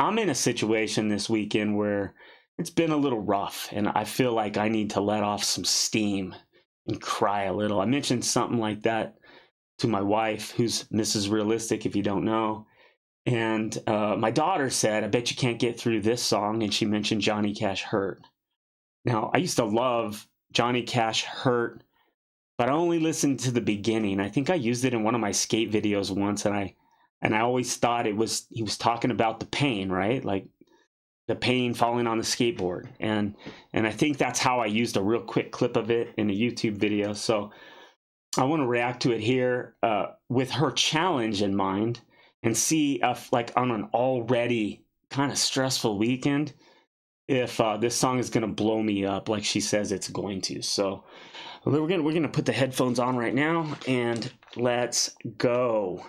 I'm in a situation this weekend where it's been a little rough, and I feel like I need to let off some steam and cry a little. I mentioned something like that to my wife, who's Mrs. Realistic, if you don't know. And my daughter said, I bet you can't get through this song. And she mentioned Johnny Cash Hurt. Now, I used to love Johnny Cash Hurt, but I only listened to the beginning. I think I used it in one of my skate videos once, and I always thought he was talking about the pain, right? Like the pain falling on the skateboard. And I think that's how I used a real quick clip of it in a YouTube video. So I want to react to it here with her challenge in mind, and see if, like, on an already kind of stressful weekend, if this song is going to blow me up like she says it's going to. So we're going to put the headphones on right now, and let's go.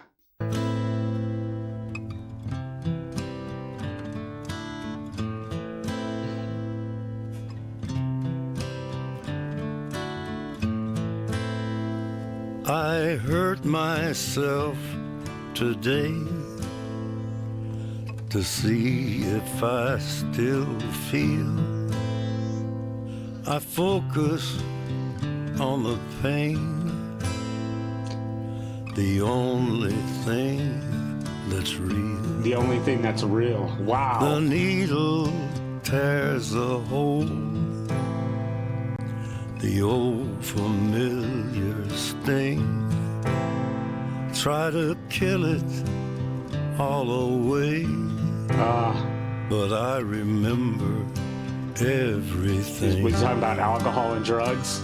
I hurt myself today to see if I still feel. I focus on the pain, the only thing that's real. The only thing that's real. Wow. The needle tears a hole, the old familiar sting. Try to kill it all away, but I remember everything. We're talking about alcohol and drugs.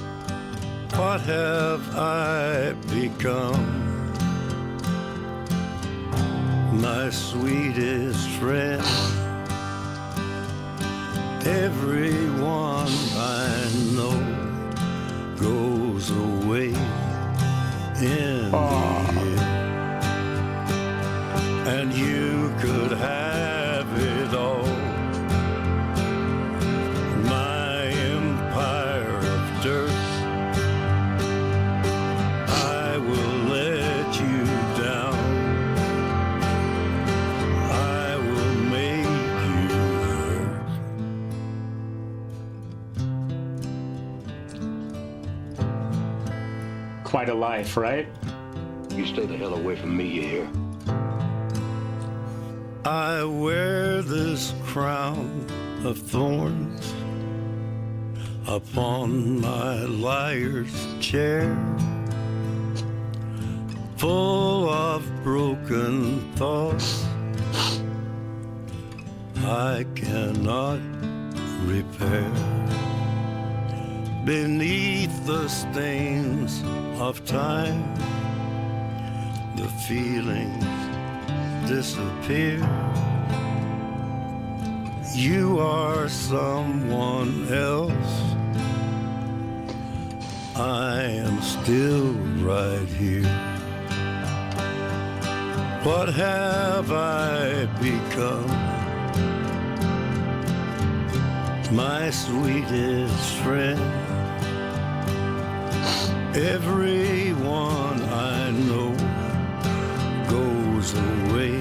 What have I become? My sweetest friend, everyone I know goes away in the end. And you could have it all, my empire of dirt. I will let you down, I will make you hurt. Quite a life, right? You stay the hell away from me, you hear? I wear this crown of thorns upon my liar's chair, full of broken thoughts I cannot repair. Beneath the stains of time, the feelings disappear. You are someone else, I am still right here. What have I become? My sweetest friend, everyone I know goes away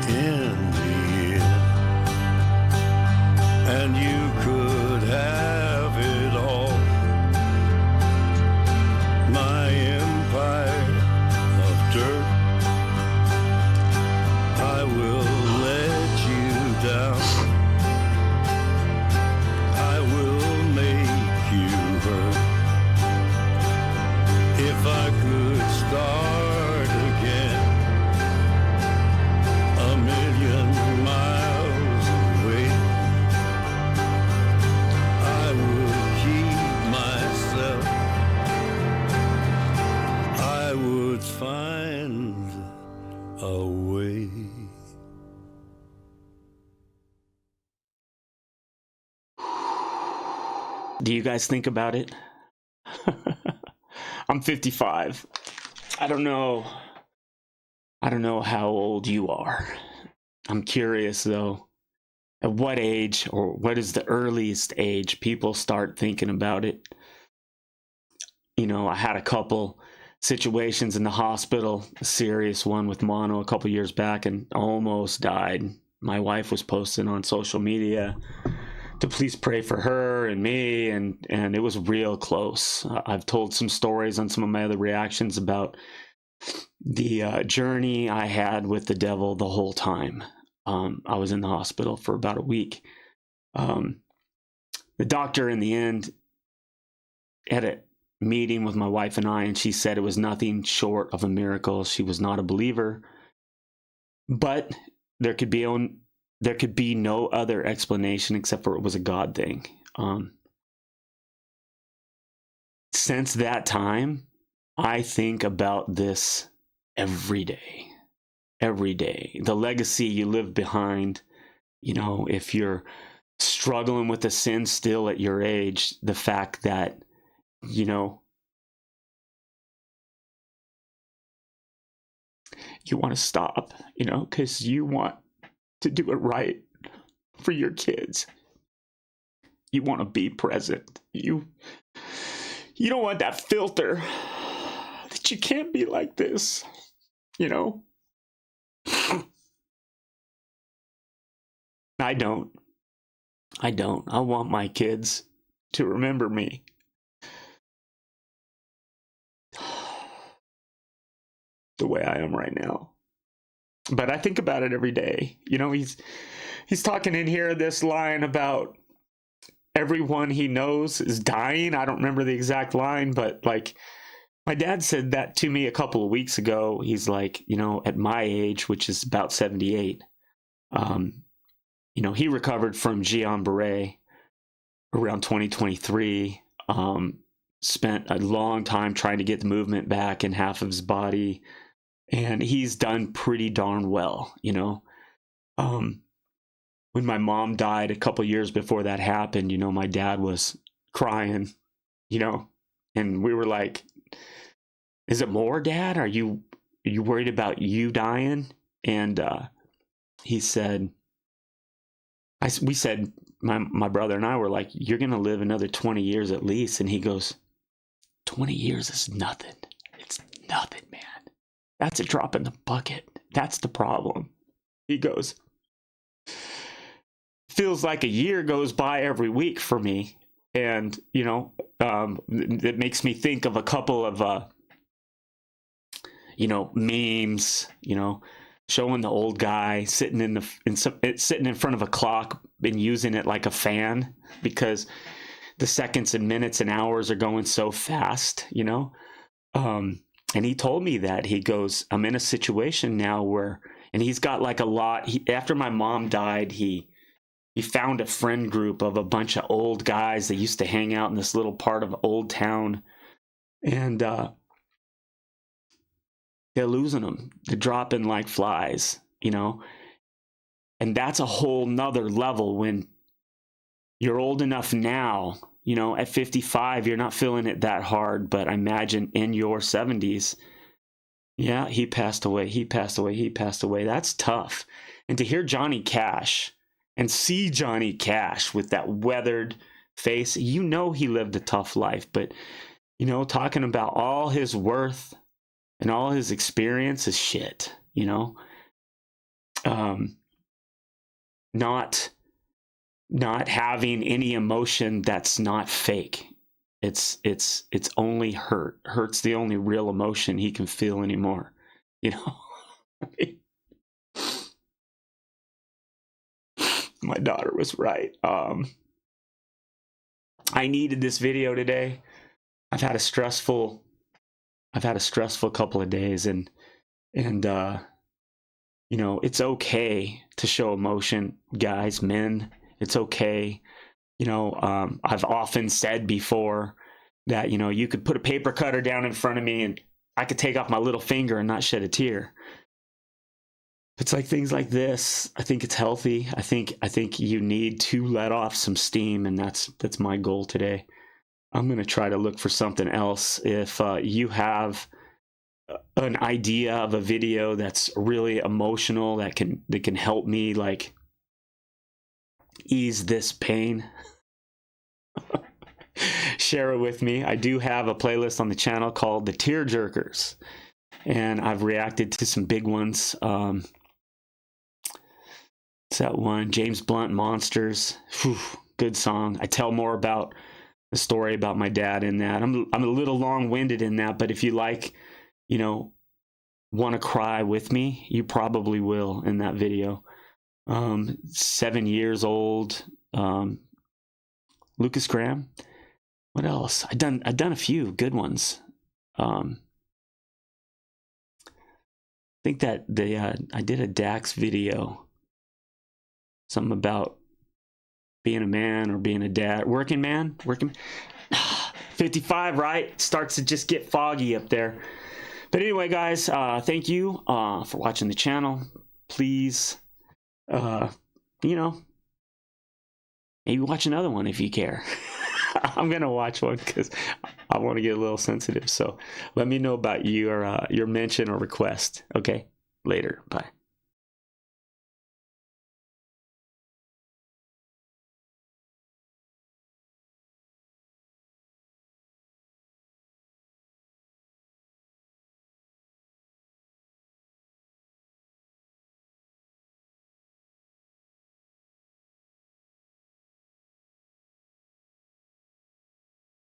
in the end. And you could have it all, my empire of dirt. I will let you down, I will make you hurt. If I could start again, a million miles away, I would keep myself, I would find a way. Do you guys think about it? I'm 55. I don't know how old you are. I'm curious though, at what age, or what is the earliest age people start thinking about it? You know, I had a couple situations in the hospital, a serious one with mono a couple years back, and almost died. my wife was posting on social media to please pray for her and me, and it was real close. I've told some stories on some of my other reactions about the journey I had with the devil the whole time. I was in the hospital for about a week. The doctor in the end had a meeting with my wife and I, and she said it was nothing short of a miracle. She was not a believer, but there could be no other explanation except for it was a God thing. Since that time, I think about this every day. Every day. The legacy you live behind, if you're struggling with a sin still at your age, the fact that, you want to stop, because you want to do it right for your kids. You want to be present. You don't want that filter that you can't be like this, I don't. I want my kids to remember me. The way I am right now. But I think about it every day. He's talking in here this line about everyone he knows is dying. I don't remember the exact line, but like my dad said that to me a couple of weeks ago. He's like, at my age, which is about 78, he recovered from Guillain-Barré around 2023, spent a long time trying to get the movement back in half of his body, and he's done pretty darn well. When my mom died a couple years before that happened, my dad was crying, and we were like, is it more, Dad? Are you worried about you dying? And he said, we said, my brother and I were like, you're going to live another 20 years at least. And he goes, 20 years is nothing. It's nothing, man. That's a drop in the bucket. That's the problem. He goes, feels like a year goes by every week for me. And, it makes me think of a couple of, memes, showing the old guy sitting sitting in front of a clock and using it like a fan because the seconds and minutes and hours are going so fast, and he told me that. He goes, I'm in a situation now where, and he's got like a lot. After my mom died, he found a friend group of a bunch of old guys that used to hang out in this little part of Old Town, and they're losing them. They're dropping like flies, and that's a whole nother level when you're old enough now. At 55, you're not feeling it that hard, but I imagine in your 70s, yeah, he passed away. That's tough. And to hear Johnny Cash and see Johnny Cash with that weathered face, he lived a tough life, but, talking about all his worth and all his experience is shit, not having any emotion that's not fake. It's only hurt. Hurt's the only real emotion he can feel anymore. My daughter was right. I needed this video today. I've had a stressful couple of days, and it's okay to show emotion, guys, men. It's okay. I've often said before that, you could put a paper cutter down in front of me and I could take off my little finger and not shed a tear. It's like things like this. I think it's healthy. I think you need to let off some steam, and that's my goal today. I'm going to try to look for something else. If you have an idea of a video that's really emotional that can help me like ease this pain, share it with me. I do have a playlist on the channel called The Tear Jerkers, and I've reacted to some big ones. It's that one, James Blunt, Monsters. Whew, good song. I tell more about the story about my dad in that. I'm a little long-winded in that, but if you like, you know, want to cry with me, you probably will in that video. 7 years old. Lucas Graham. What else? I've done a few good ones. I think that I did a Dax video, something about being a man or being a dad, working 55, right? Starts to just get foggy up there. But anyway, guys, thank you for watching the channel. Please, you know, maybe watch another one if you care. I'm gonna watch one because I want to get a little sensitive. So let me know about your mention or request. Okay, later. Bye.